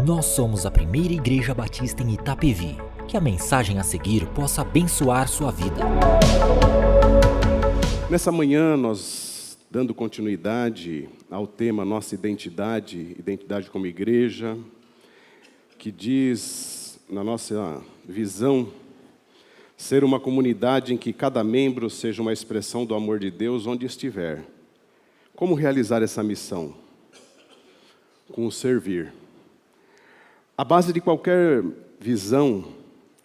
Nós somos a primeira igreja batista em Itapevi. Que a mensagem a seguir possa abençoar sua vida. Nessa manhã, nós, dando continuidade ao tema Nossa Identidade, Identidade como Igreja, que diz, na nossa visão, ser uma comunidade em que cada membro seja uma expressão do amor de Deus onde estiver. Como realizar essa missão? Com o servir. A base de qualquer visão,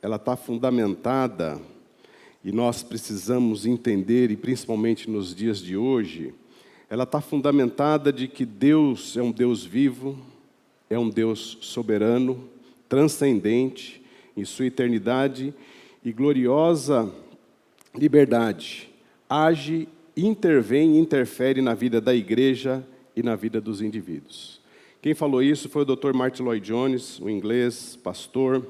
ela está fundamentada, e nós precisamos entender, e principalmente nos dias de hoje, ela está fundamentada de que Deus é um Deus vivo, é um Deus soberano, transcendente, em sua eternidade e gloriosa liberdade. Age, intervém e interfere na vida da igreja e na vida dos indivíduos. Quem falou isso foi o Dr. Martyn Lloyd-Jones, um inglês, pastor,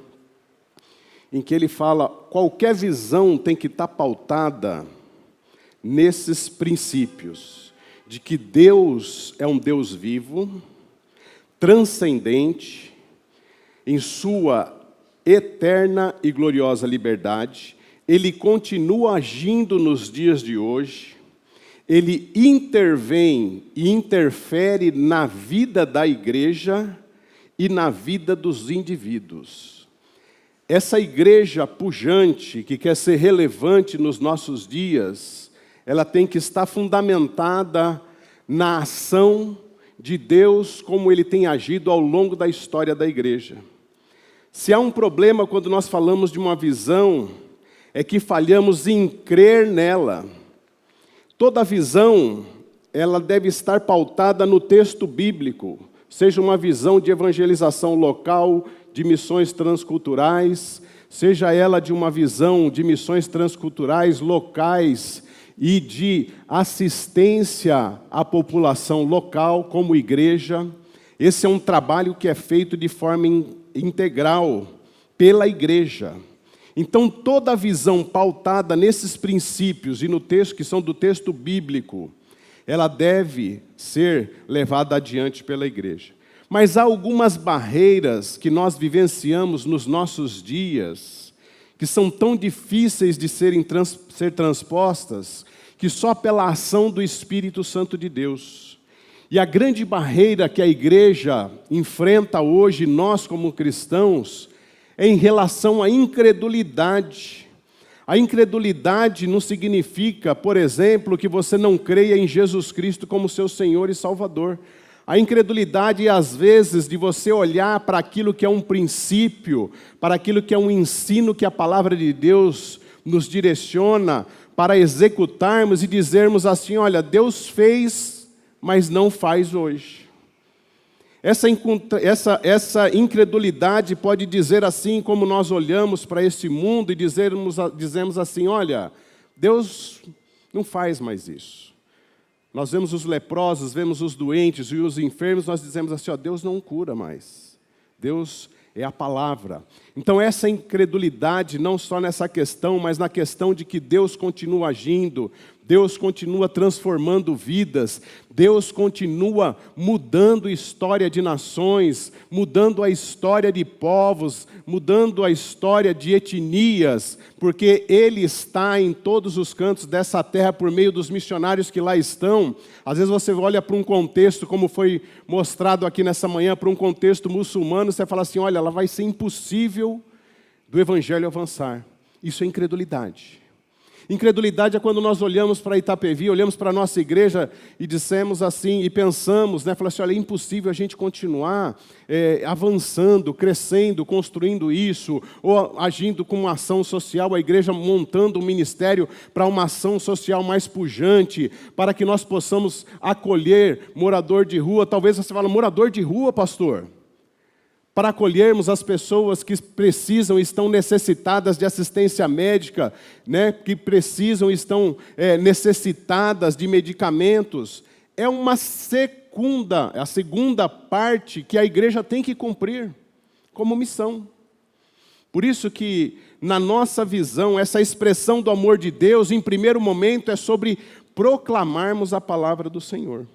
em que ele fala, qualquer visão tem que estar pautada nesses princípios, de que Deus é um Deus vivo, transcendente, em sua eterna e gloriosa liberdade, Ele continua agindo nos dias de hoje, Ele intervém e interfere na vida da igreja e na vida dos indivíduos. Essa igreja pujante, que quer ser relevante nos nossos dias, ela tem que estar fundamentada na ação de Deus, como Ele tem agido ao longo da história da igreja. Se há um problema quando nós falamos de uma visão, é que falhamos em crer nela. Toda visão, ela deve estar pautada no texto bíblico, seja uma visão de evangelização local, de missões transculturais, seja ela de uma visão de missões transculturais locais e de assistência à população local como igreja. Esse é um trabalho que é feito de forma integral pela igreja. Então, toda a visão pautada nesses princípios e no texto que são do texto bíblico, ela deve ser levada adiante pela igreja. Mas há algumas barreiras que nós vivenciamos nos nossos dias, que são tão difíceis de ser transpostas, que só pela ação do Espírito Santo de Deus. E a grande barreira que a igreja enfrenta hoje, nós como cristãos, é em relação à incredulidade. A incredulidade não significa, por exemplo, que você não creia em Jesus Cristo como seu Senhor e Salvador. A incredulidade é, às vezes, de você olhar para aquilo que é um princípio, para aquilo que é um ensino que a palavra de Deus nos direciona para executarmos e dizermos assim, olha, Deus fez, mas não faz hoje. Essa incredulidade pode dizer assim, como nós olhamos para esse mundo e dizemos assim, olha, Deus não faz mais isso. Nós vemos os leprosos, vemos os doentes e os enfermos, nós dizemos assim, ó, Deus não cura mais. Deus é a palavra. Então essa incredulidade, não só nessa questão, mas na questão de que Deus continua agindo, Deus continua transformando vidas, Deus continua mudando a história de nações, mudando a história de povos, mudando a história de etnias, porque Ele está em todos os cantos dessa terra por meio dos missionários que lá estão. Às vezes você olha para um contexto, como foi mostrado aqui nessa manhã, para um contexto muçulmano, você fala assim, olha, ela vai ser impossível do Evangelho avançar. Isso é incredulidade. Incredulidade é quando nós olhamos para Itapevi, olhamos para a nossa igreja e dissemos assim, e pensamos, falamos assim, olha, é impossível a gente continuar avançando, crescendo, construindo isso, ou agindo com uma ação social, a igreja montando um ministério para uma ação social mais pujante, para que nós possamos acolher morador de rua. Talvez você fale, morador de rua, pastor? Para acolhermos as pessoas que precisam, estão necessitadas de assistência médica, que precisam, estão necessitadas de medicamentos. É a segunda parte que a igreja tem que cumprir como missão. Por isso que, na nossa visão, essa expressão do amor de Deus, em primeiro momento, é sobre proclamarmos a palavra do Senhor.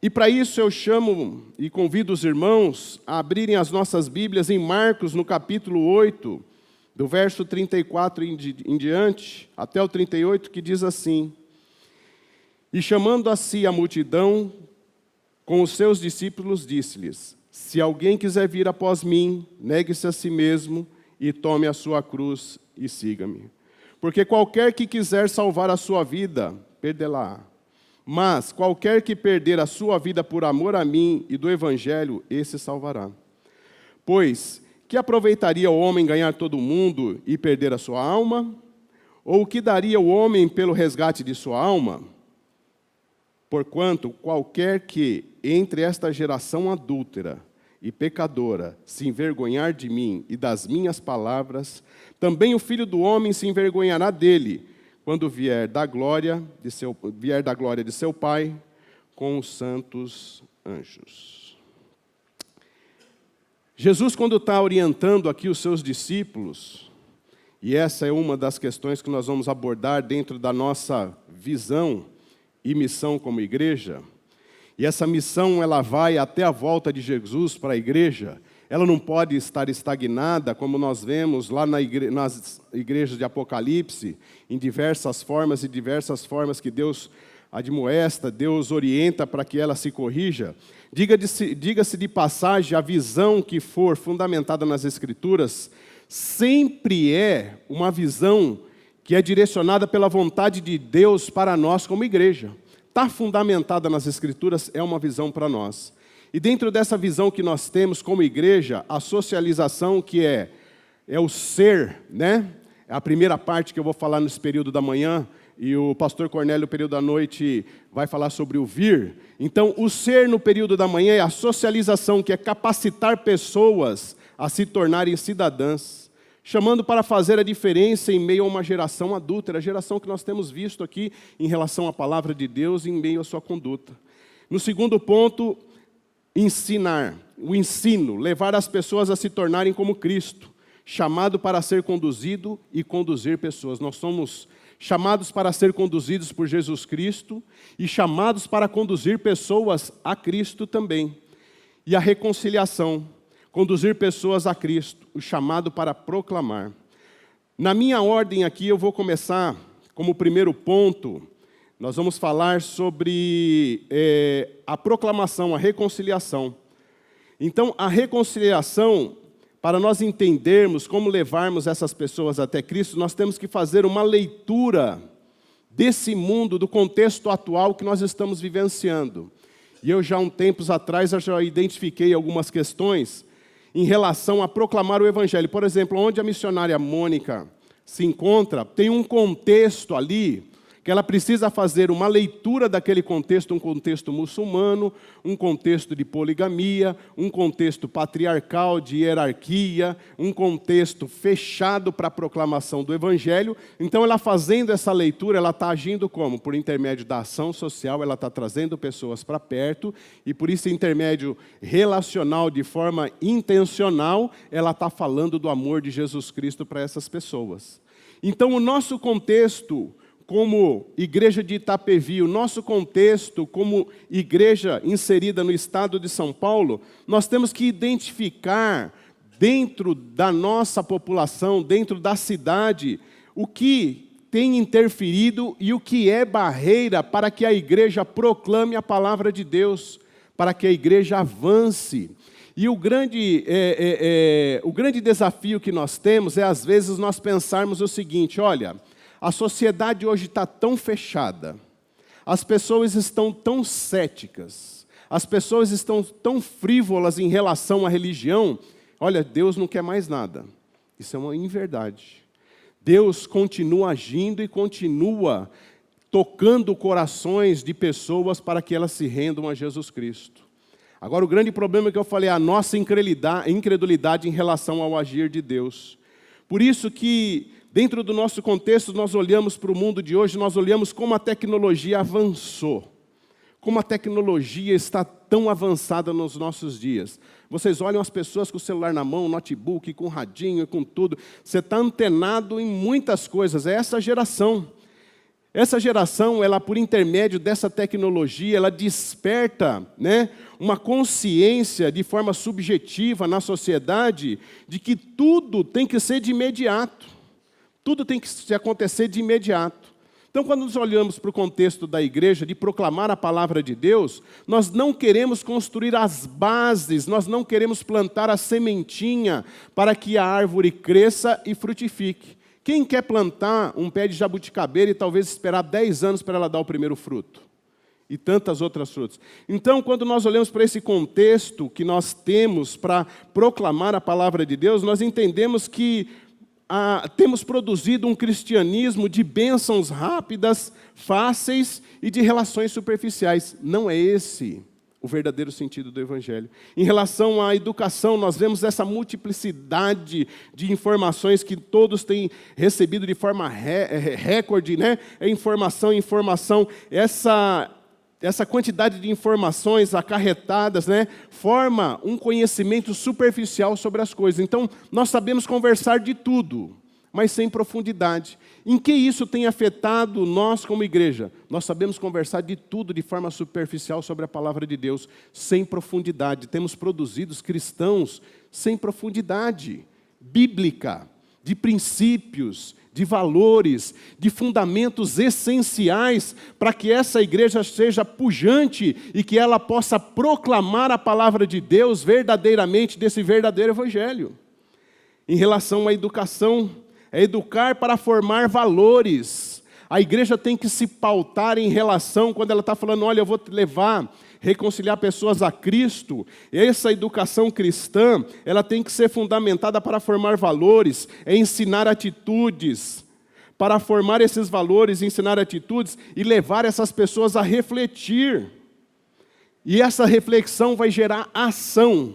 E para isso eu chamo e convido os irmãos a abrirem as nossas Bíblias em Marcos, no capítulo 8, do verso 34 em diante, até o 38, que diz assim: E chamando a si a multidão, com os seus discípulos, disse-lhes: Se alguém quiser vir após mim, negue-se a si mesmo e tome a sua cruz e siga-me. Porque qualquer que quiser salvar a sua vida, perdê-la-á. Mas qualquer que perder a sua vida por amor a mim e do Evangelho, esse salvará. Pois, que aproveitaria o homem ganhar todo o mundo e perder a sua alma? Ou o que daria o homem pelo resgate de sua alma? Porquanto, qualquer que, entre esta geração adúltera e pecadora, se envergonhar de mim e das minhas palavras, também o Filho do Homem se envergonhará dele, quando vier da glória de seu Pai com os santos anjos. Jesus, quando está orientando aqui os seus discípulos, e essa é uma das questões que nós vamos abordar dentro da nossa visão e missão como igreja, e essa missão ela vai até a volta de Jesus para a igreja. Ela não pode estar estagnada, como nós vemos lá nas igrejas de Apocalipse, em diversas formas que Deus admoesta, Deus orienta para que ela se corrija. Diga-se de passagem, a visão que for fundamentada nas Escrituras sempre é uma visão que é direcionada pela vontade de Deus para nós como igreja. Está fundamentada nas Escrituras, é uma visão para nós. E dentro dessa visão que nós temos como igreja, a socialização, que é o ser, né? É a primeira parte que eu vou falar nesse período da manhã, e o pastor Cornélio, no período da noite, vai falar sobre o vir. Então, o ser no período da manhã é a socialização, que é capacitar pessoas a se tornarem cidadãs, chamando para fazer a diferença em meio a uma geração adúltera, a geração que nós temos visto aqui em relação à palavra de Deus, em meio à sua conduta. No segundo ponto, ensinar, o ensino, levar as pessoas a se tornarem como Cristo, chamado para ser conduzido e conduzir pessoas. Nós somos chamados para ser conduzidos por Jesus Cristo e chamados para conduzir pessoas a Cristo também. E a reconciliação, conduzir pessoas a Cristo, o chamado para proclamar. Na minha ordem aqui, eu vou começar como primeiro ponto. Nós vamos falar sobre a proclamação, a reconciliação. Então, a reconciliação, para nós entendermos como levarmos essas pessoas até Cristo, nós temos que fazer uma leitura desse mundo, do contexto atual que nós estamos vivenciando. E eu já há tempos atrás, eu já identifiquei algumas questões em relação a proclamar o Evangelho. Por exemplo, onde a missionária Mônica se encontra, tem um contexto ali que ela precisa fazer uma leitura daquele contexto, um contexto muçulmano, um contexto de poligamia, um contexto patriarcal, de hierarquia, um contexto fechado para a proclamação do Evangelho. Então, ela fazendo essa leitura, ela está agindo como? Por intermédio da ação social, ela está trazendo pessoas para perto, e por esse intermédio relacional, de forma intencional, ela está falando do amor de Jesus Cristo para essas pessoas. Então, o nosso contexto como igreja de Itapevi, o nosso contexto como igreja inserida no estado de São Paulo, nós temos que identificar dentro da nossa população, dentro da cidade, o que tem interferido e o que é barreira para que a igreja proclame a palavra de Deus, para que a igreja avance. E o grande desafio que nós temos é, às vezes, nós pensarmos o seguinte: olha, a sociedade hoje está tão fechada, as pessoas estão tão céticas, as pessoas estão tão frívolas em relação à religião. Olha, Deus não quer mais nada. Isso é uma inverdade. Deus continua agindo e continua tocando corações de pessoas para que elas se rendam a Jesus Cristo. Agora, o grande problema é que eu falei, a nossa incredulidade em relação ao agir de Deus. Por isso que, dentro do nosso contexto, nós olhamos para o mundo de hoje, nós olhamos como a tecnologia avançou, como a tecnologia está tão avançada nos nossos dias. Vocês olham as pessoas com o celular na mão, notebook, com radinho, com tudo. Você está antenado em muitas coisas, é essa geração. Essa geração, ela, por intermédio dessa tecnologia, ela desperta, uma consciência de forma subjetiva na sociedade de que tudo tem que ser de imediato. Tudo tem que acontecer de imediato. Então, quando nós olhamos para o contexto da igreja, de proclamar a palavra de Deus, nós não queremos construir as bases, nós não queremos plantar a sementinha para que a árvore cresça e frutifique. Quem quer plantar um pé de jabuticabeira e talvez esperar 10 anos para ela dar o primeiro fruto? E tantas outras frutas. Então, quando nós olhamos para esse contexto que nós temos para proclamar a palavra de Deus, nós entendemos que temos produzido um cristianismo de bênçãos rápidas, fáceis e de relações superficiais. Não é esse o verdadeiro sentido do Evangelho. Em relação à educação, nós vemos essa multiplicidade de informações que todos têm recebido de forma recorde, informação. Essa quantidade de informações acarretadas, forma um conhecimento superficial sobre as coisas. Então, nós sabemos conversar de tudo, mas sem profundidade. Em que isso tem afetado nós como igreja? Nós sabemos conversar de tudo de forma superficial sobre a palavra de Deus, sem profundidade. Temos produzido cristãos sem profundidade bíblica, de princípios, de valores, de fundamentos essenciais para que essa igreja seja pujante e que ela possa proclamar a palavra de Deus verdadeiramente desse verdadeiro evangelho. Em relação à educação, é educar para formar valores. A igreja tem que se pautar em relação, quando ela está falando, olha, eu vou te levar, reconciliar pessoas a Cristo. Essa educação cristã, ela tem que ser fundamentada para formar valores, é ensinar atitudes, para formar esses valores, ensinar atitudes e levar essas pessoas a refletir. E essa reflexão vai gerar ação,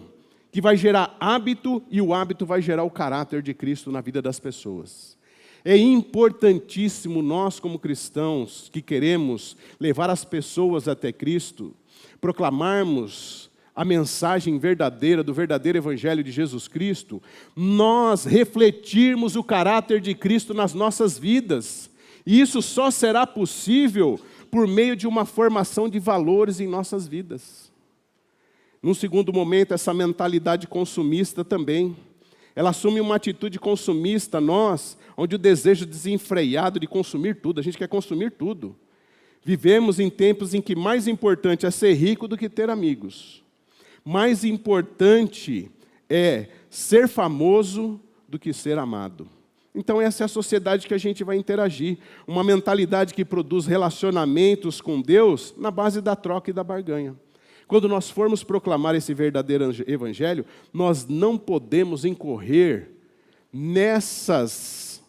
que vai gerar hábito, e o hábito vai gerar o caráter de Cristo na vida das pessoas. É importantíssimo nós, como cristãos, que queremos levar as pessoas até Cristo, proclamarmos a mensagem verdadeira do verdadeiro Evangelho de Jesus Cristo, nós refletirmos o caráter de Cristo nas nossas vidas. E isso só será possível por meio de uma formação de valores em nossas vidas. Num segundo momento, essa mentalidade consumista também. Ela assume uma atitude consumista, onde o desejo desenfreado de consumir tudo, a gente quer consumir tudo. Vivemos em tempos em que mais importante é ser rico do que ter amigos. Mais importante é ser famoso do que ser amado. Então essa é a sociedade que a gente vai interagir. Uma mentalidade que produz relacionamentos com Deus na base da troca e da barganha. Quando nós formos proclamar esse verdadeiro evangelho, nós não podemos incorrer nessa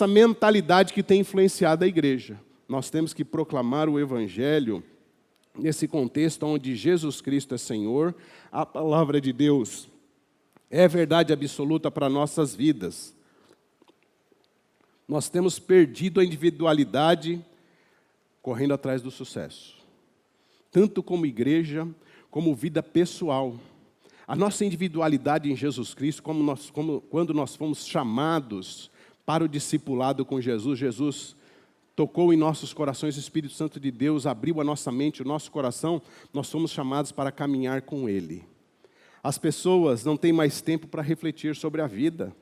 mentalidade que tem influenciado a igreja. Nós temos que proclamar o evangelho nesse contexto onde Jesus Cristo é Senhor, a palavra de Deus é verdade absoluta para nossas vidas. Nós temos perdido a individualidade correndo atrás do sucesso, tanto como igreja, como vida pessoal. A nossa individualidade em Jesus Cristo, quando nós fomos chamados para o discipulado com Jesus, Jesus tocou em nossos corações, o Espírito Santo de Deus abriu a nossa mente, o nosso coração, nós fomos chamados para caminhar com Ele. As pessoas não têm mais tempo para refletir sobre a vida.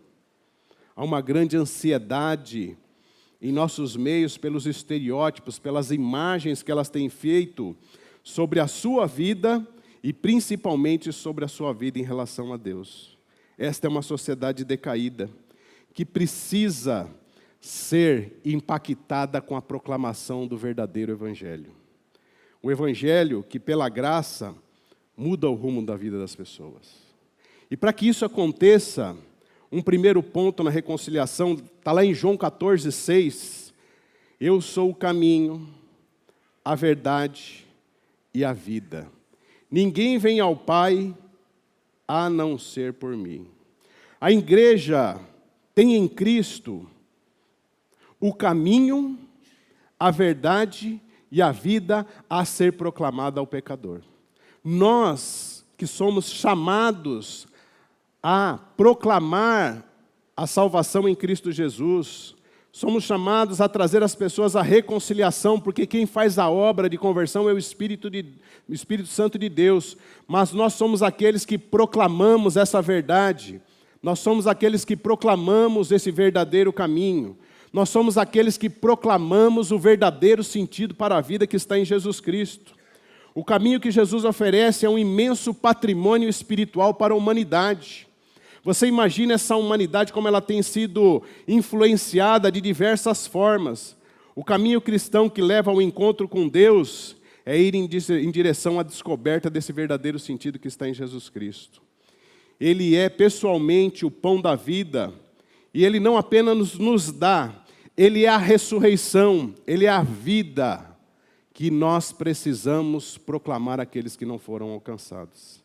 Há uma grande ansiedade em nossos meios pelos estereótipos, pelas imagens que elas têm feito sobre a sua vida e principalmente sobre a sua vida em relação a Deus. Esta é uma sociedade decaída que precisa ser impactada com a proclamação do verdadeiro Evangelho. O Evangelho que, pela graça, muda o rumo da vida das pessoas. E para que isso aconteça, um primeiro ponto na reconciliação, está lá em João 14:6. Eu sou o caminho, a verdade e a vida. Ninguém vem ao Pai a não ser por mim. A igreja tem em Cristo o caminho, a verdade e a vida a ser proclamada ao pecador. Nós que somos chamados a proclamar a salvação em Cristo Jesus, Somos chamados a trazer as pessoas à reconciliação, porque quem faz a obra de conversão é o Espírito Santo de Deus. Mas nós somos aqueles que proclamamos essa verdade. Nós somos aqueles que proclamamos esse verdadeiro caminho. Nós somos aqueles que proclamamos o verdadeiro sentido para a vida que está em Jesus Cristo. O caminho que Jesus oferece é um imenso patrimônio espiritual para a humanidade. Você imagina essa humanidade como ela tem sido influenciada de diversas formas. O caminho cristão que leva ao encontro com Deus é ir em direção à descoberta desse verdadeiro sentido que está em Jesus Cristo. Ele é pessoalmente o pão da vida, e Ele não apenas nos dá, Ele é a ressurreição, Ele é a vida que nós precisamos proclamar àqueles que não foram alcançados.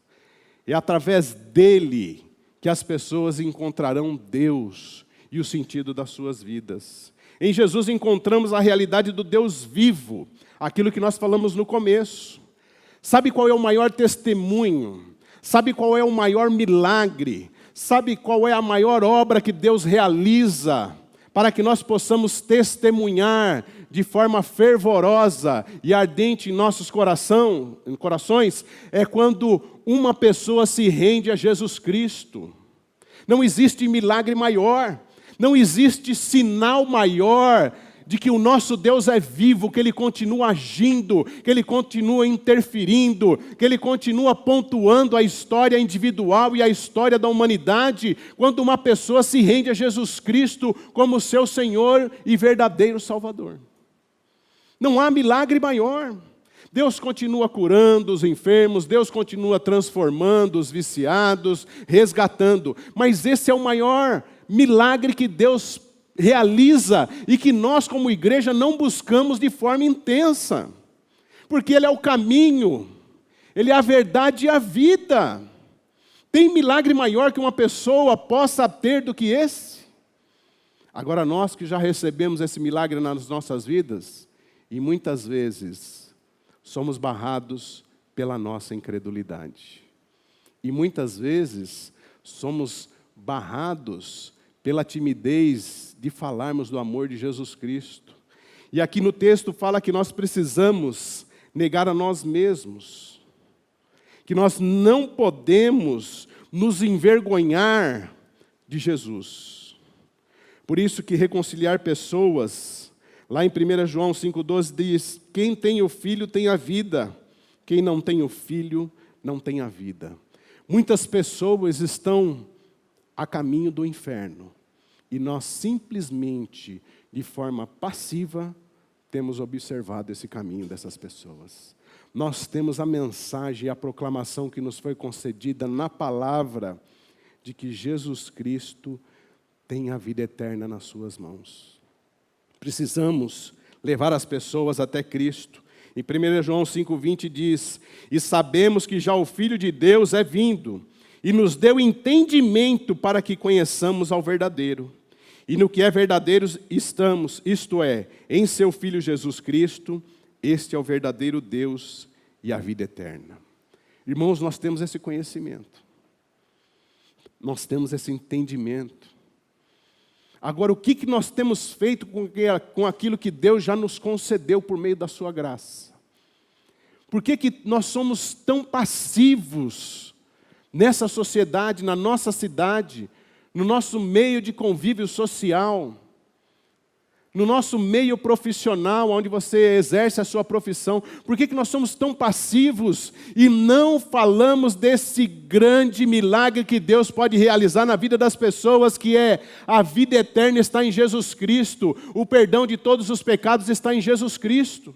É através dEle que as pessoas encontrarão Deus e o sentido das suas vidas. Em Jesus encontramos a realidade do Deus vivo, aquilo que nós falamos no começo. Sabe qual é o maior testemunho? Sabe qual é o maior milagre? Sabe qual é a maior obra que Deus realiza para que nós possamos testemunhar de forma fervorosa e ardente em nossos corações? É quando uma pessoa se rende a Jesus Cristo. Não existe milagre maior, não existe sinal maior de que o nosso Deus é vivo, que Ele continua agindo, que Ele continua interferindo, que Ele continua pontuando a história individual e a história da humanidade, quando uma pessoa se rende a Jesus Cristo como seu Senhor e verdadeiro Salvador. Não há milagre maior. Deus continua curando os enfermos, Deus continua transformando os viciados, resgatando. Mas esse é o maior milagre que Deus realiza e que nós, como igreja, não buscamos de forma intensa. Porque Ele é o caminho, Ele é a verdade e a vida. Tem milagre maior que uma pessoa possa ter do que esse? Agora, nós que já recebemos esse milagre nas nossas vidas, e muitas vezes somos barrados pela nossa incredulidade. E muitas vezes somos barrados pela timidez de falarmos do amor de Jesus Cristo. E aqui no texto fala que nós precisamos negar a nós mesmos, que nós não podemos nos envergonhar de Jesus. Por isso que reconciliar pessoas, lá em 1 João 5,12 diz: quem tem o Filho tem a vida, quem não tem o Filho não tem a vida. Muitas pessoas estão a caminho do inferno, e nós simplesmente, de forma passiva, temos observado esse caminho dessas pessoas. Nós temos a mensagem e a proclamação que nos foi concedida na palavra, de que Jesus Cristo tem a vida eterna nas suas mãos. Precisamos levar as pessoas até Cristo. Em 1 João 5,20 diz: e sabemos que já o Filho de Deus é vindo, e nos deu entendimento para que conheçamos ao verdadeiro. E no que é verdadeiro estamos, isto é, em seu Filho Jesus Cristo, este é o verdadeiro Deus e a vida eterna. Irmãos, nós temos esse conhecimento. Nós temos esse entendimento. Agora, o que nós temos feito com aquilo que Deus já nos concedeu por meio da sua graça? Por que nós somos tão passivos nessa sociedade, na nossa cidade, no nosso meio de convívio social, no nosso meio profissional, onde você exerce a sua profissão? Por que nós somos tão passivos e não falamos desse grande milagre que Deus pode realizar na vida das pessoas, que é a vida eterna está em Jesus Cristo, o perdão de todos os pecados está em Jesus Cristo?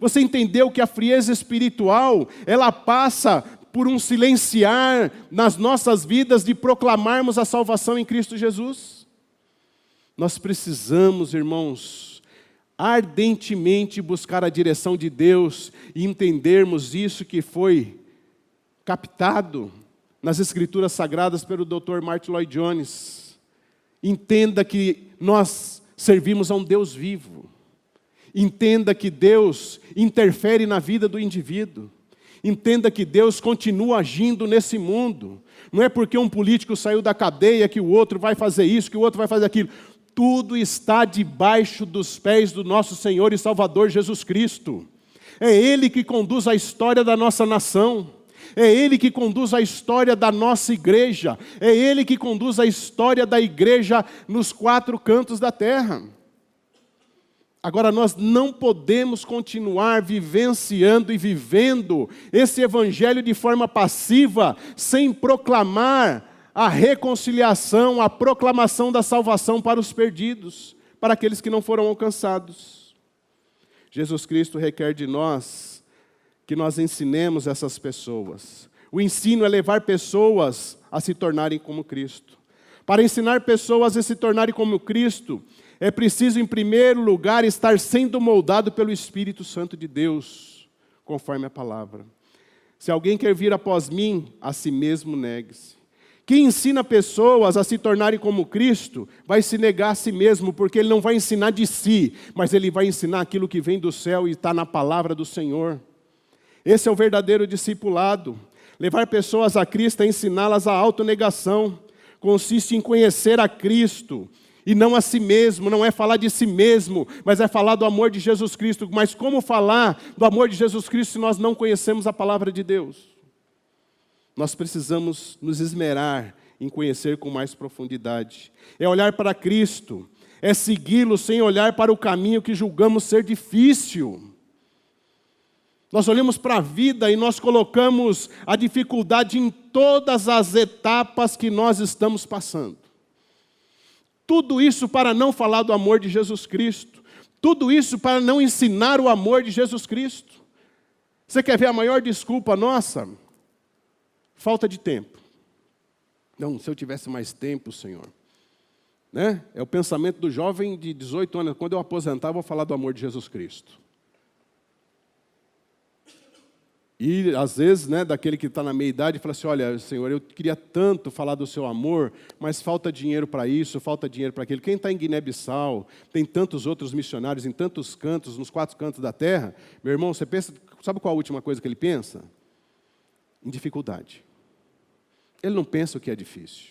Você entendeu que a frieza espiritual, ela passa por um silenciar nas nossas vidas de proclamarmos a salvação em Cristo Jesus? Nós precisamos, irmãos, ardentemente buscar a direção de Deus e entendermos isso que foi captado nas Escrituras Sagradas pelo Dr. Martin Lloyd Jones. Entenda que nós servimos a um Deus vivo. Entenda que Deus interfere na vida do indivíduo. Entenda que Deus continua agindo nesse mundo. Não é porque um político saiu da cadeia que o outro vai fazer isso, que o outro vai fazer aquilo. tudo está debaixo dos pés do nosso Senhor e Salvador Jesus Cristo. É Ele que conduz a história da nossa nação. É Ele que conduz a história da nossa igreja. É Ele que conduz a história da igreja nos 4 cantos da terra. Agora, nós não podemos continuar vivenciando e vivendo esse evangelho de forma passiva, sem proclamar a reconciliação, a proclamação da salvação para os perdidos, para aqueles que não foram alcançados. Jesus Cristo requer de nós que nós ensinemos essas pessoas. O ensino é levar pessoas a se tornarem como Cristo. Para ensinar pessoas a se tornarem como Cristo, é preciso, em primeiro lugar, estar sendo moldado pelo Espírito Santo de Deus, conforme a palavra. Se alguém quer vir após mim, a si mesmo negue-se. Quem ensina pessoas a se tornarem como Cristo, vai se negar a si mesmo, porque ele não vai ensinar de si, mas ele vai ensinar aquilo que vem do céu e está na palavra do Senhor. Esse é o verdadeiro discipulado. Levar pessoas a Cristo é ensiná-las a autonegação. Consiste em conhecer a Cristo e não a si mesmo. Não é falar de si mesmo, mas é falar do amor de Jesus Cristo. Mas como falar do amor de Jesus Cristo se nós não conhecemos a palavra de Deus? Nós precisamos nos esmerar em conhecer com mais profundidade. É olhar para Cristo, é segui-lo sem olhar para o caminho que julgamos ser difícil. Nós olhamos para a vida e nós colocamos a dificuldade em todas as etapas que nós estamos passando. Tudo isso para não falar do amor de Jesus Cristo. Tudo isso para não ensinar o amor de Jesus Cristo. Você quer ver a maior desculpa nossa? Falta de tempo. Não, se eu tivesse mais tempo, Senhor. Né? É o pensamento do jovem de 18 anos. Quando eu aposentar, eu vou falar do amor de Jesus Cristo. E, às vezes, né, daquele que está na meia-idade, fala assim, olha, Senhor, eu queria tanto falar do seu amor, mas falta dinheiro para isso, falta dinheiro para aquilo. Quem está em Guiné-Bissau, tem tantos outros missionários em tantos cantos, nos 4 cantos da terra. Meu irmão, você pensa, sabe qual a última coisa que ele pensa? Em dificuldade. Ele não pensa o que é difícil.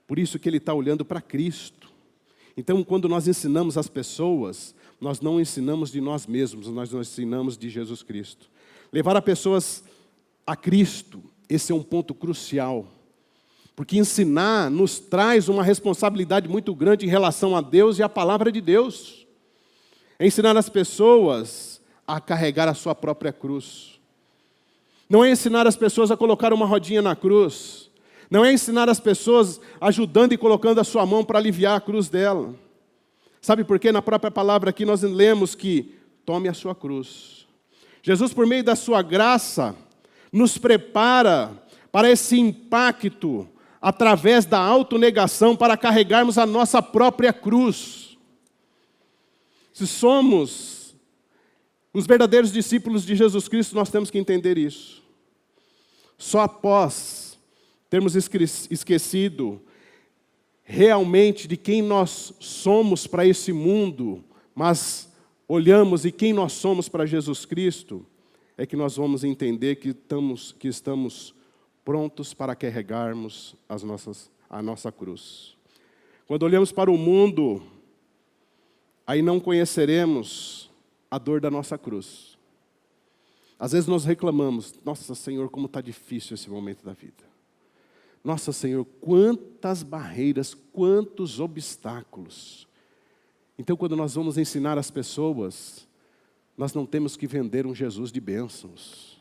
Por isso que ele está olhando para Cristo. Então, quando nós ensinamos as pessoas, nós não ensinamos de nós mesmos, nós ensinamos de Jesus Cristo. Levar as pessoas a Cristo, esse é um ponto crucial. Porque ensinar nos traz uma responsabilidade muito grande em relação a Deus e à palavra de Deus. É ensinar as pessoas a carregar a sua própria cruz. Não é ensinar as pessoas a colocar uma rodinha na cruz. Não é ensinar as pessoas ajudando e colocando a sua mão para aliviar a cruz dela. Sabe por quê? Na própria palavra aqui nós lemos que tome a sua cruz. Jesus, por meio da sua graça, nos prepara para esse impacto através da autonegação para carregarmos a nossa própria cruz. Se somos os verdadeiros discípulos de Jesus Cristo, nós temos que entender isso. Só após termos esquecido realmente de quem nós somos para esse mundo, mas olhamos e quem nós somos para Jesus Cristo, é que nós vamos entender que estamos prontos para carregarmos a nossa cruz. Quando olhamos para o mundo, aí não conheceremos a dor da nossa cruz. Às vezes nós reclamamos, nossa Senhor, como está difícil esse momento da vida. Nossa Senhor, quantas barreiras, quantos obstáculos. Então quando nós vamos ensinar as pessoas, nós não temos que vender um Jesus de bênçãos.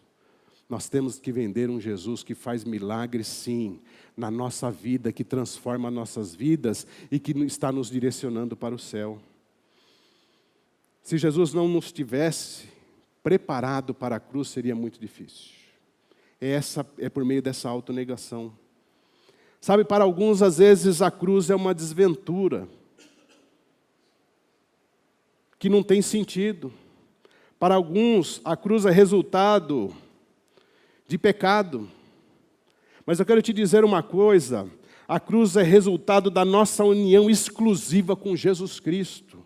Nós temos que vender um Jesus que faz milagres sim, na nossa vida, que transforma nossas vidas e que está nos direcionando para o céu. Se Jesus não nos tivesse preparado para a cruz, seria muito difícil. É por meio dessa autonegação. Sabe, para alguns, às vezes, a cruz é uma desventura, que não tem sentido. Para alguns, a cruz é resultado de pecado. Mas eu quero te dizer uma coisa, a cruz é resultado da nossa união exclusiva com Jesus Cristo.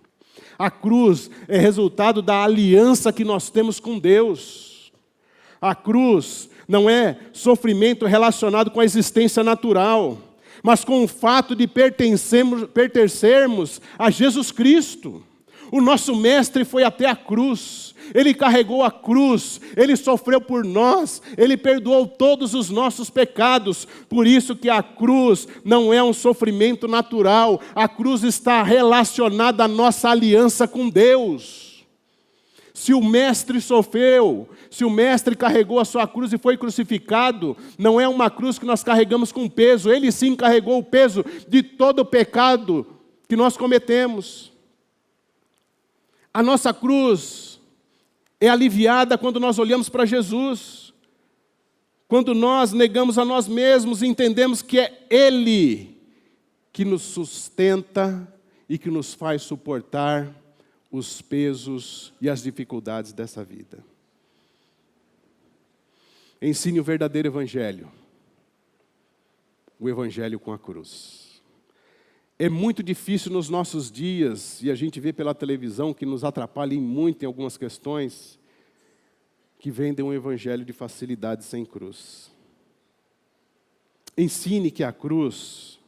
A cruz é resultado da aliança que nós temos com Deus. A cruz não é sofrimento relacionado com a existência natural. mas com o fato de pertencermos a Jesus Cristo. O nosso mestre foi até a cruz, ele carregou a cruz, ele sofreu por nós, ele perdoou todos os nossos pecados. Por isso que a cruz não é um sofrimento natural, a cruz está relacionada à nossa aliança com Deus. Se o mestre sofreu, se o mestre carregou a sua cruz e foi crucificado, não é uma cruz que nós carregamos com peso, ele sim carregou o peso de todo o pecado que nós cometemos. A nossa cruz é aliviada quando nós olhamos para Jesus, quando nós negamos a nós mesmos e entendemos que é Ele que nos sustenta e que nos faz suportar os pesos e as dificuldades dessa vida. Ensine o verdadeiro evangelho, o evangelho com a cruz. É muito difícil nos nossos dias, e a gente vê pela televisão que nos atrapalha muito em algumas questões, que vendem um evangelho de facilidade sem cruz. Ensine que a cruz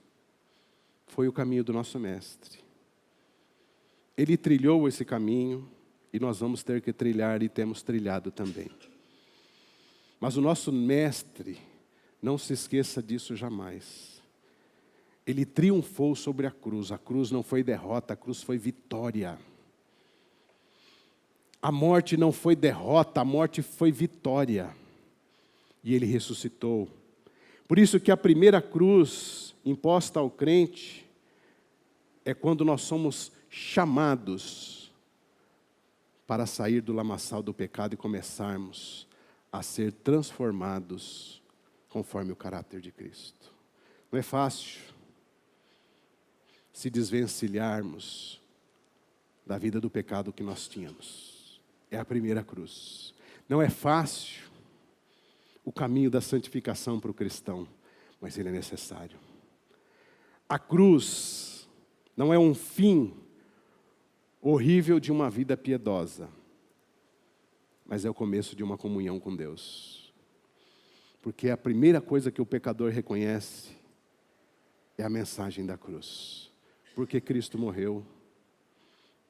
foi o caminho do nosso mestre. Ele trilhou esse caminho e nós vamos ter que trilhar e temos trilhado também. Mas o nosso mestre, não se esqueça disso jamais. Ele triunfou sobre a cruz não foi derrota, a cruz foi vitória. A morte não foi derrota, a morte foi vitória. E ele ressuscitou. Por isso que a primeira cruz imposta ao crente é quando nós somos chamados para sair do lamaçal do pecado e começarmos a ser transformados conforme o caráter de Cristo. Não é fácil se desvencilharmos da vida do pecado que nós tínhamos. É a primeira cruz. Não é fácil o caminho da santificação para o cristão, mas ele é necessário. A cruz não é um fim horrível de uma vida piedosa, mas é o começo de uma comunhão com Deus. Porque a primeira coisa que o pecador reconhece é a mensagem da cruz. Porque Cristo morreu,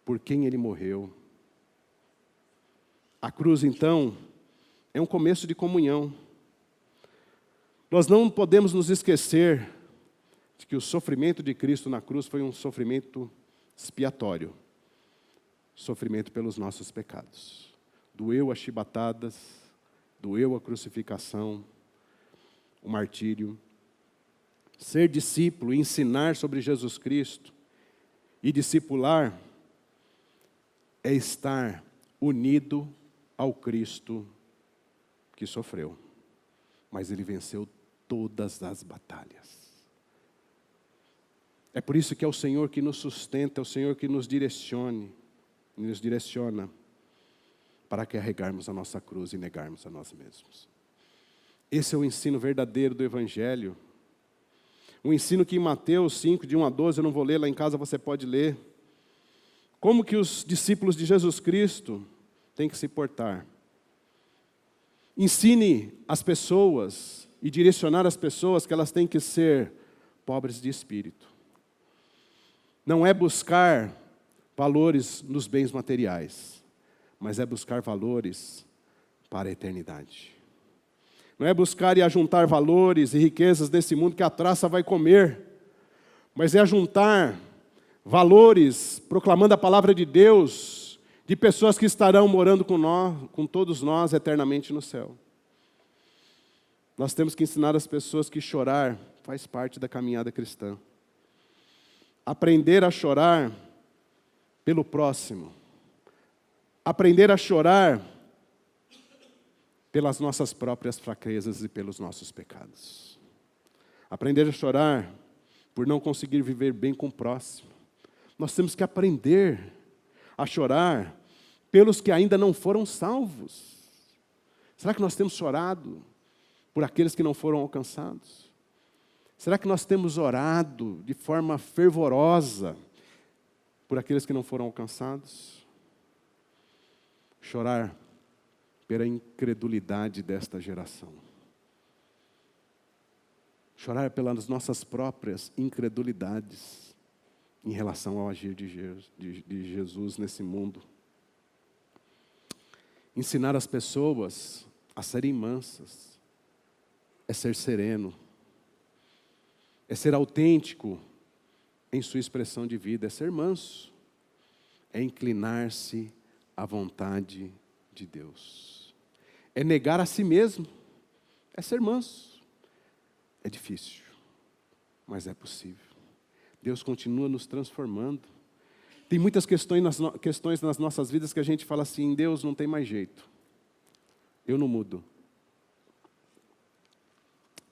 por quem Ele morreu. A cruz, então, é um começo de comunhão. Nós não podemos nos esquecer de que o sofrimento de Cristo na cruz foi um sofrimento expiatório. Sofrimento pelos nossos pecados. Doeu as chibatadas, doeu a crucificação, o martírio. Ser discípulo, ensinar sobre Jesus Cristo e discipular é estar unido ao Cristo que sofreu. Mas Ele venceu todas as batalhas. É por isso que é o Senhor que nos sustenta, é o Senhor que nos direciona para carregarmos a nossa cruz e negarmos a nós mesmos. Esse é o ensino verdadeiro do Evangelho. Um ensino que em Mateus 5, de 1 a 12, eu não vou ler, lá em casa você pode ler. Como que os discípulos de Jesus Cristo têm que se portar. Ensine as pessoas e direcionar as pessoas que elas têm que ser pobres de espírito. Não é buscar valores nos bens materiais, mas é buscar valores para a eternidade. Não é buscar e ajuntar valores e riquezas desse mundo que a traça vai comer, mas é ajuntar valores, proclamando a palavra de Deus, de pessoas que estarão morando com nós, com todos nós, eternamente no céu. Nós temos que ensinar as pessoas que chorar faz parte da caminhada cristã. Aprender a chorar pelo próximo. Aprender a chorar pelas nossas próprias fraquezas e pelos nossos pecados. Aprender a chorar por não conseguir viver bem com o próximo. Nós temos que aprender a chorar pelos que ainda não foram salvos. Será que nós temos chorado por aqueles que não foram alcançados? Será que nós temos orado de forma fervorosa por aqueles que não foram alcançados? Chorar pela incredulidade desta geração. Chorar pelas nossas próprias incredulidades em relação ao agir de Jesus nesse mundo. Ensinar as pessoas a serem mansas é ser sereno, é ser autêntico em sua expressão de vida, é ser manso, é inclinar-se à vontade de Deus. É negar a si mesmo, é ser manso. É difícil, mas é possível. Deus continua nos transformando. Tem muitas questões nas nossas vidas que a gente fala assim, Deus, não tem mais jeito. Eu não mudo.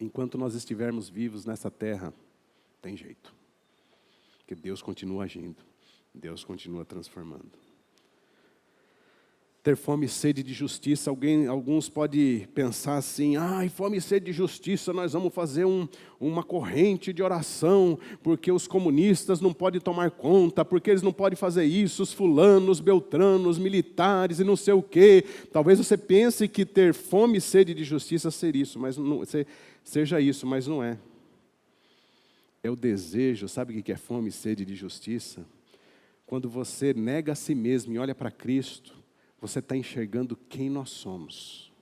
Enquanto nós estivermos vivos nessa terra, tem jeito. Porque Deus continua agindo. Deus continua transformando. Ter fome e sede de justiça, alguns podem pensar assim, fome e sede de justiça, nós vamos fazer uma corrente de oração, porque os comunistas não podem tomar conta, porque eles não podem fazer isso, os fulanos, beltranos, militares e não sei o quê. Talvez você pense que ter fome e sede de justiça seja isso, mas não é. É o desejo, sabe o que é fome e sede de justiça? Quando você nega a si mesmo e olha para Cristo, você está enxergando quem nós somos.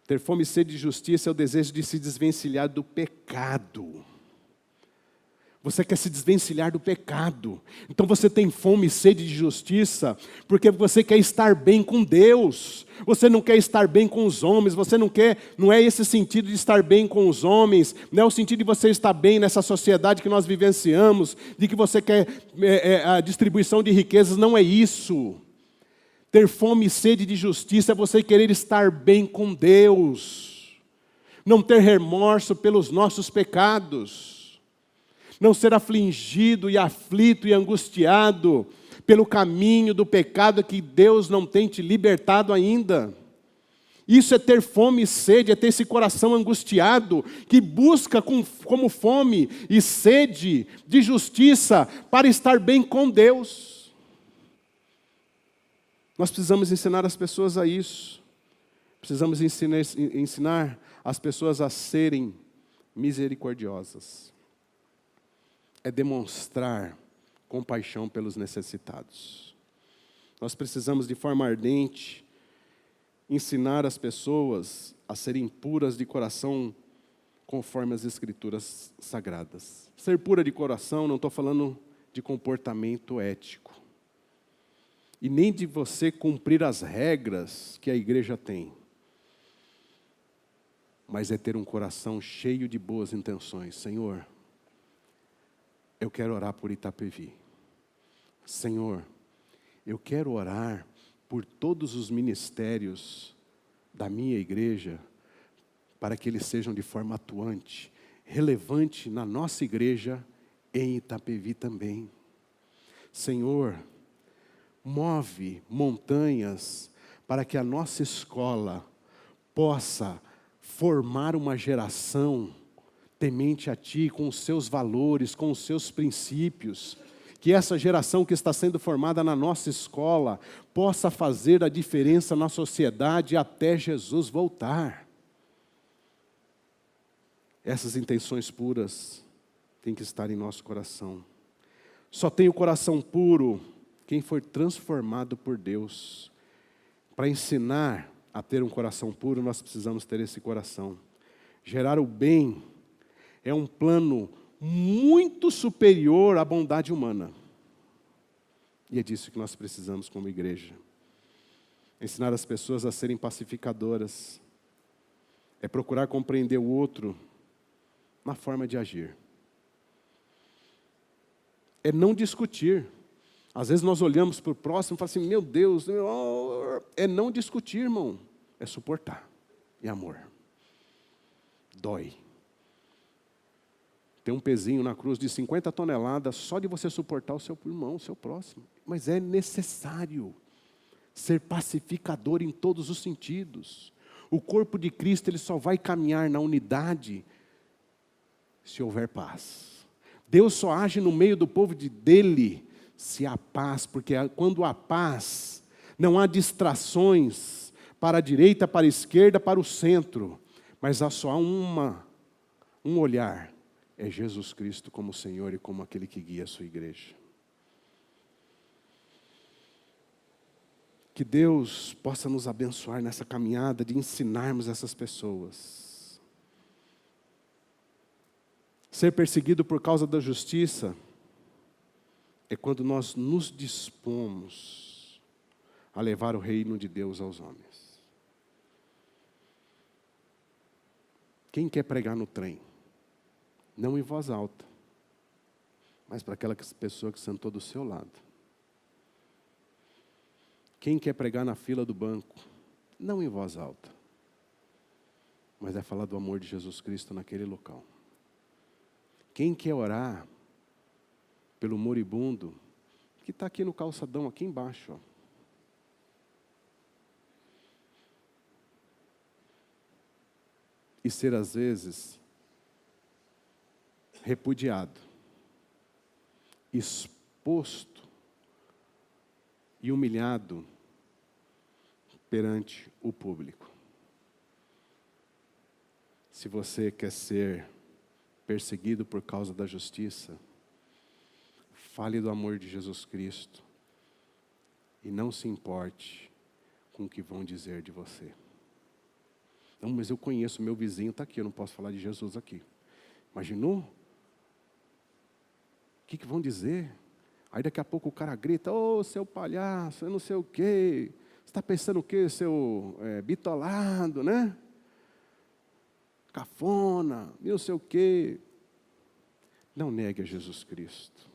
Ter fome e sede de justiça é o desejo de se desvencilhar do pecado. Você quer se desvencilhar do pecado. Então você tem fome e sede de justiça, porque você quer estar bem com Deus. Você não quer estar bem com os homens, não é esse sentido de estar bem com os homens, não é o sentido de você estar bem nessa sociedade que nós vivenciamos, de que você quer a distribuição de riquezas, não é isso. Ter fome e sede de justiça é você querer estar bem com Deus, não ter remorso pelos nossos pecados, não ser afligido e aflito e angustiado pelo caminho do pecado que Deus não tem te libertado ainda. Isso é ter fome e sede, é ter esse coração angustiado, que busca como fome e sede de justiça para estar bem com Deus. Nós precisamos ensinar as pessoas a isso. Precisamos ensinar as pessoas a serem misericordiosas. É demonstrar compaixão pelos necessitados. Nós precisamos, de forma ardente, ensinar as pessoas a serem puras de coração, conforme as Escrituras Sagradas. Ser pura de coração, não estou falando de comportamento ético. E nem de você cumprir as regras que a igreja tem. Mas é ter um coração cheio de boas intenções. Senhor, eu quero orar por Itapevi. Senhor, eu quero orar por todos os ministérios da minha igreja, para que eles sejam de forma atuante, relevante na nossa igreja, em Itapevi também. Senhor, move montanhas para que a nossa escola possa formar uma geração temente a Ti, com os seus valores, com os seus princípios, que essa geração que está sendo formada na nossa escola possa fazer a diferença na sociedade até Jesus voltar. Essas intenções puras têm que estar em nosso coração. Só tem o coração puro quem foi transformado por Deus. Para ensinar a ter um coração puro, nós precisamos ter esse coração. Gerar o bem é um plano muito superior à bondade humana. E é disso que nós precisamos como igreja. Ensinar as pessoas a serem pacificadoras. É procurar compreender o outro na forma de agir. É não discutir. Às vezes nós olhamos para o próximo e falamos assim, meu Deus, é não discutir, irmão. É suportar. E amor. Dói. Tem um pezinho na cruz de 50 toneladas só de você suportar o seu irmão, o seu próximo. Mas é necessário ser pacificador em todos os sentidos. O corpo de Cristo ele só vai caminhar na unidade se houver paz. Deus só age no meio do povo dele se há paz, porque quando há paz, não há distrações para a direita, para a esquerda, para o centro. Mas há só um olhar, é Jesus Cristo como Senhor e como aquele que guia a sua igreja. Que Deus possa nos abençoar nessa caminhada de ensinarmos essas pessoas. Ser perseguido por causa da justiça é quando nós nos dispomos a levar o reino de Deus aos homens. Quem quer pregar no trem? Não em voz alta, mas para aquela pessoa que sentou do seu lado. Quem quer pregar na fila do banco? Não em voz alta, mas é falar do amor de Jesus Cristo naquele local. Quem quer orar pelo moribundo, que está aqui no calçadão, aqui embaixo, ó. E ser às vezes repudiado, exposto e humilhado perante o público. Se você quer ser perseguido por causa da justiça, fale do amor de Jesus Cristo e não se importe com o que vão dizer de você. Não, mas eu conheço, meu vizinho está aqui, eu não posso falar de Jesus aqui. Imaginou? O que vão dizer? Aí daqui a pouco o cara grita, ô, seu palhaço, eu não sei o quê. Você está pensando o quê, seu bitolado, né? Cafona, não sei o quê. Não negue a Jesus Cristo.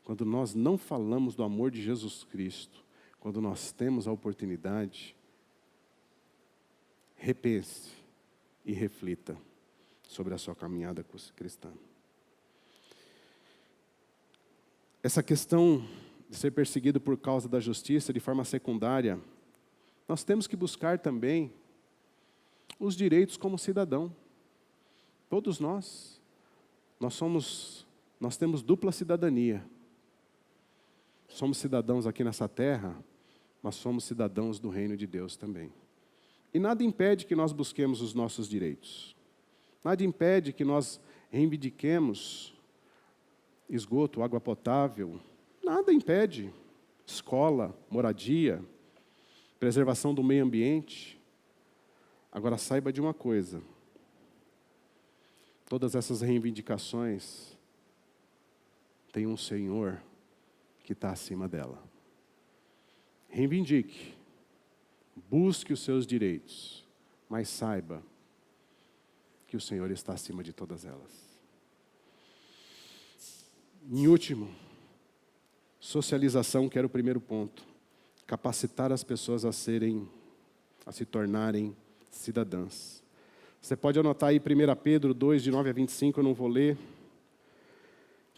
Quando nós não falamos do amor de Jesus Cristo, quando nós temos a oportunidade, repense e reflita sobre a sua caminhada cristã. Essa questão de ser perseguido por causa da justiça de forma secundária, nós temos que buscar também os direitos como cidadão. Todos nós temos dupla cidadania. Somos cidadãos aqui nessa terra, mas somos cidadãos do reino de Deus também. E nada impede que nós busquemos os nossos direitos. Nada impede que nós reivindiquemos esgoto, água potável. Nada impede. Escola, moradia, preservação do meio ambiente. Agora saiba de uma coisa. Todas essas reivindicações têm um Senhor que está acima dela. Reivindique. Busque os seus direitos, mas saiba que o Senhor está acima de todas elas. Em último, socialização, que era o primeiro ponto. Capacitar as pessoas a se tornarem cidadãs. Você pode anotar aí 1 Pedro 2, de 9 a 25, eu não vou ler,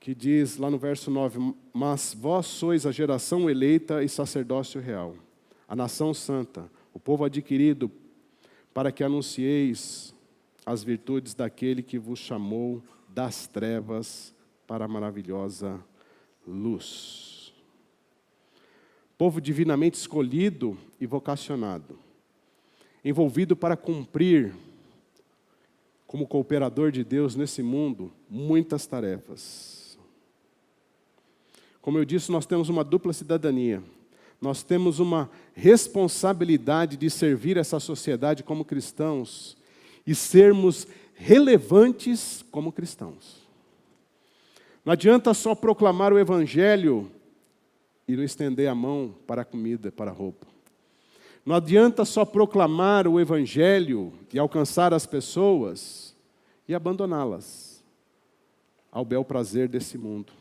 que diz lá no verso 9, mas vós sois a geração eleita e sacerdócio real, a nação santa, o povo adquirido, para que anuncieis as virtudes daquele que vos chamou das trevas para a maravilhosa luz. Povo divinamente escolhido e vocacionado, envolvido para cumprir, como cooperador de Deus nesse mundo, muitas tarefas. Como eu disse, nós temos uma dupla cidadania. Nós temos uma responsabilidade de servir essa sociedade como cristãos e sermos relevantes como cristãos. Não adianta só proclamar o Evangelho e não estender a mão para a comida, para a roupa. Não adianta só proclamar o Evangelho e alcançar as pessoas e abandoná-las ao bel prazer desse mundo.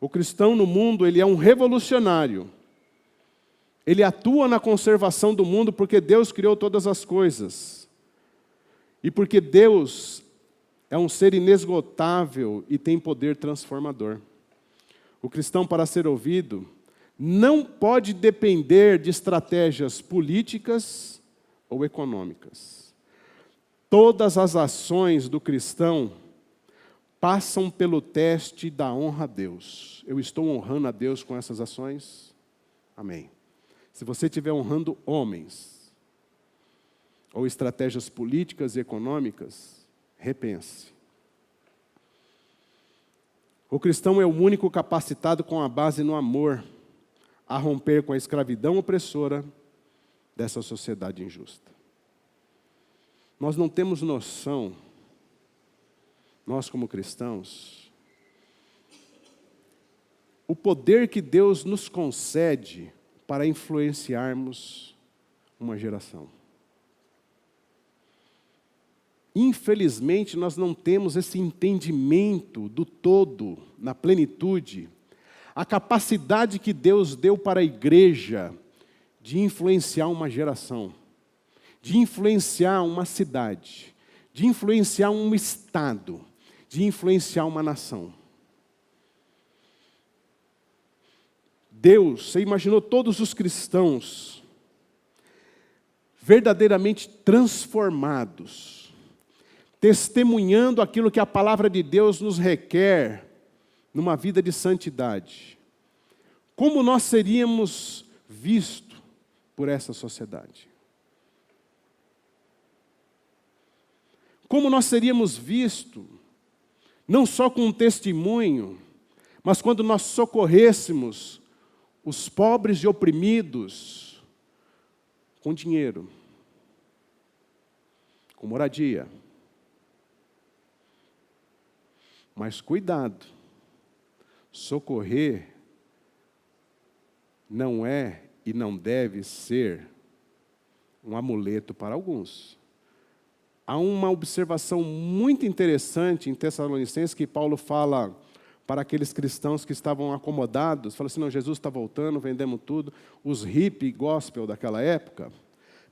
O cristão no mundo, ele é um revolucionário. Ele atua na conservação do mundo porque Deus criou todas as coisas. E porque Deus é um ser inesgotável e tem poder transformador. O cristão, para ser ouvido, não pode depender de estratégias políticas ou econômicas. Todas as ações do cristão passam pelo teste da honra a Deus. Eu estou honrando a Deus com essas ações? Amém. Se você estiver honrando homens, ou estratégias políticas e econômicas, repense. O cristão é o único capacitado com a base no amor a romper com a escravidão opressora dessa sociedade injusta. Nós não temos noção, nós como cristãos, o poder que Deus nos concede para influenciarmos uma geração. Infelizmente, nós não temos esse entendimento do todo, na plenitude, a capacidade que Deus deu para a igreja de influenciar uma geração, de influenciar uma cidade, de influenciar um estado, de influenciar uma nação. Deus, você imaginou todos os cristãos verdadeiramente transformados, testemunhando aquilo que a palavra de Deus nos requer numa vida de santidade. Como nós seríamos vistos por essa sociedade? Como nós seríamos vistos, não só com um testemunho, mas quando nós socorrêssemos os pobres e oprimidos com dinheiro, com moradia. Mas cuidado, socorrer não é e não deve ser um amuleto para alguns. Há uma observação muito interessante em Tessalonicenses que Paulo fala para aqueles cristãos que estavam acomodados, fala assim, não, Jesus está voltando, vendemos tudo, os hippie gospel daquela época.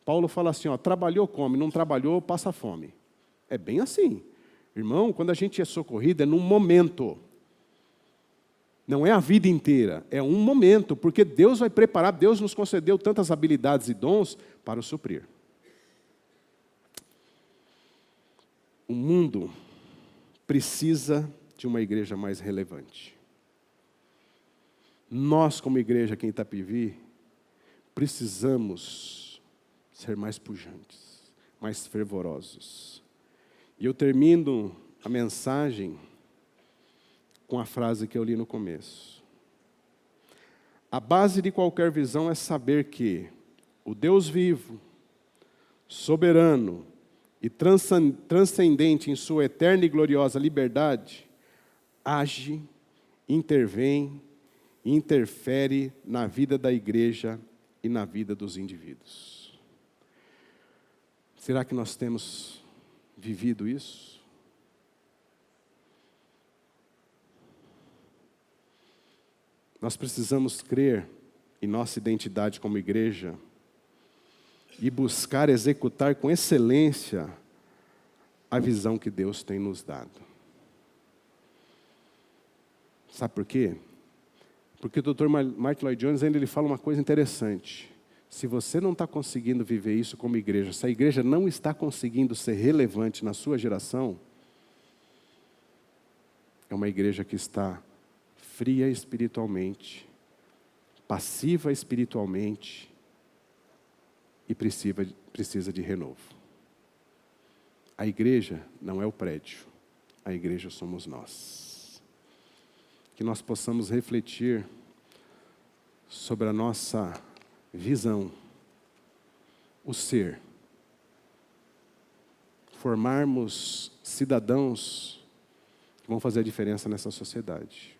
Paulo fala assim, ó, trabalhou, come, não trabalhou, passa fome. É bem assim. Irmão, quando a gente é socorrido, é num momento. Não é a vida inteira, é um momento, porque Deus vai preparar, Deus nos concedeu tantas habilidades e dons para o suprir. O mundo precisa de uma igreja mais relevante. Nós, como igreja aqui em Itapevi, precisamos ser mais pujantes, mais fervorosos. E eu termino a mensagem com a frase que eu li no começo. A base de qualquer visão é saber que o Deus vivo, soberano e transcendente em sua eterna e gloriosa liberdade, age, intervém e interfere na vida da igreja e na vida dos indivíduos. Será que nós temos vivido isso? Nós precisamos crer em nossa identidade como igreja e buscar executar com excelência a visão que Deus tem nos dado. Sabe por quê? Porque o Dr. Martin Lloyd-Jones ele fala uma coisa interessante. Se você não está conseguindo viver isso como igreja, se a igreja não está conseguindo ser relevante na sua geração, é uma igreja que está fria espiritualmente, passiva espiritualmente e precisa de renovo. A igreja não é o prédio, a igreja somos nós. Que nós possamos refletir sobre a nossa visão, o ser. Formarmos cidadãos que vão fazer a diferença nessa sociedade.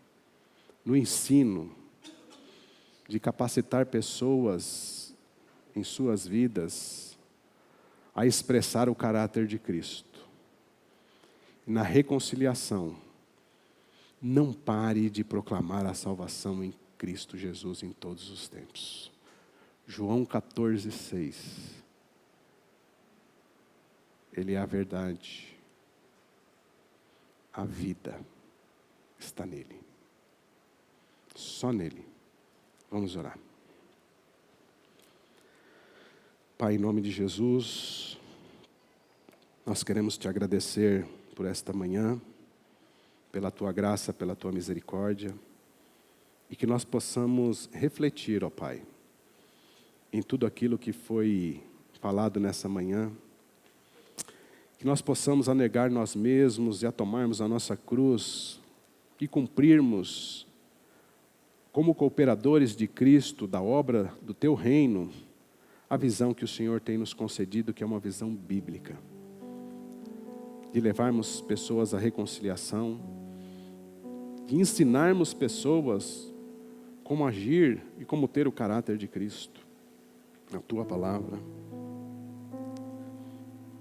No ensino, de capacitar pessoas em suas vidas a expressar o caráter de Cristo. Na reconciliação, não pare de proclamar a salvação em Cristo Jesus em todos os tempos. João 14:6. Ele é a verdade. A vida está nele. Só nele. Vamos orar. Pai, em nome de Jesus, nós queremos te agradecer por esta manhã, pela tua graça, pela tua misericórdia, e que nós possamos refletir, ó Pai, em tudo aquilo que foi falado nessa manhã, que nós possamos a negar nós mesmos e a tomarmos a nossa cruz e cumprirmos como cooperadores de Cristo, da obra do Teu reino, a visão que o Senhor tem nos concedido, que é uma visão bíblica, de levarmos pessoas à reconciliação, de ensinarmos pessoas como agir e como ter o caráter de Cristo, na Tua palavra,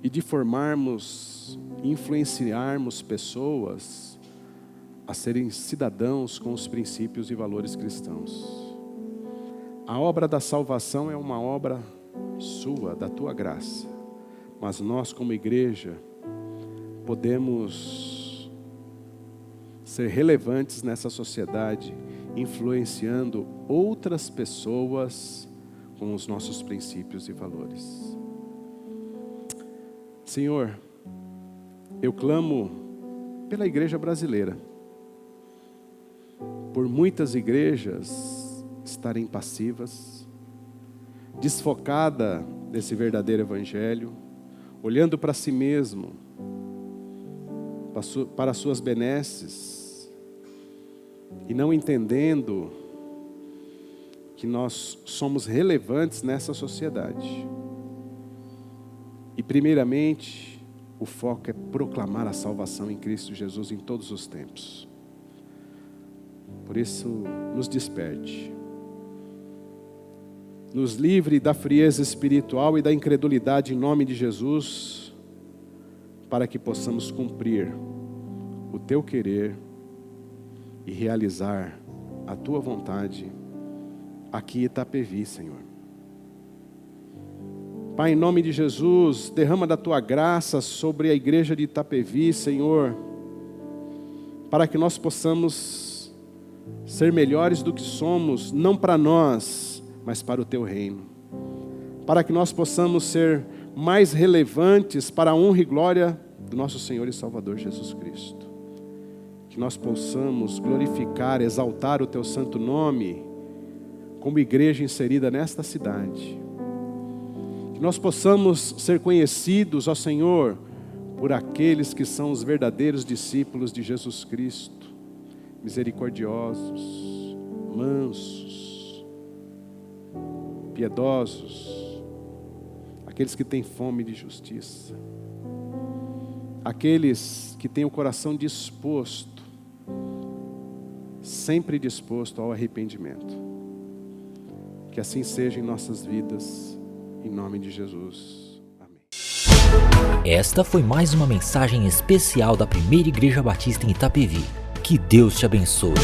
e de formarmos, influenciarmos pessoas a serem cidadãos com os princípios e valores cristãos. A obra da salvação é uma obra Sua, da Tua graça, mas nós como igreja podemos ser relevantes nessa sociedade, influenciando outras pessoas com os nossos princípios e valores. Senhor, eu clamo pela igreja brasileira, por muitas igrejas estarem passivas, desfocada desse verdadeiro evangelho, olhando para si mesmo, para suas benesses, e não entendendo que nós somos relevantes nessa sociedade. E primeiramente, o foco é proclamar a salvação em Cristo Jesus em todos os tempos. Por isso, nos desperte. Nos livre da frieza espiritual e da incredulidade em nome de Jesus, para que possamos cumprir o Teu querer e realizar a Tua vontade aqui em Itapevi, Senhor. Pai, em nome de Jesus, derrama da Tua graça sobre a igreja de Itapevi, Senhor, para que nós possamos ser melhores do que somos, não para nós, mas para o Teu reino. Para que nós possamos ser mais relevantes para a honra e glória do nosso Senhor e Salvador Jesus Cristo. Que nós possamos glorificar, exaltar o Teu santo nome, como igreja inserida nesta cidade. Que nós possamos ser conhecidos, ó Senhor, por aqueles que são os verdadeiros discípulos de Jesus Cristo, misericordiosos, mansos, piedosos, aqueles que têm fome de justiça, aqueles que têm o coração disposto, sempre disposto ao arrependimento. Que assim seja em nossas vidas, em nome de Jesus. Amém. Esta foi mais uma mensagem especial da Primeira Igreja Batista em Itapevi. Que Deus te abençoe.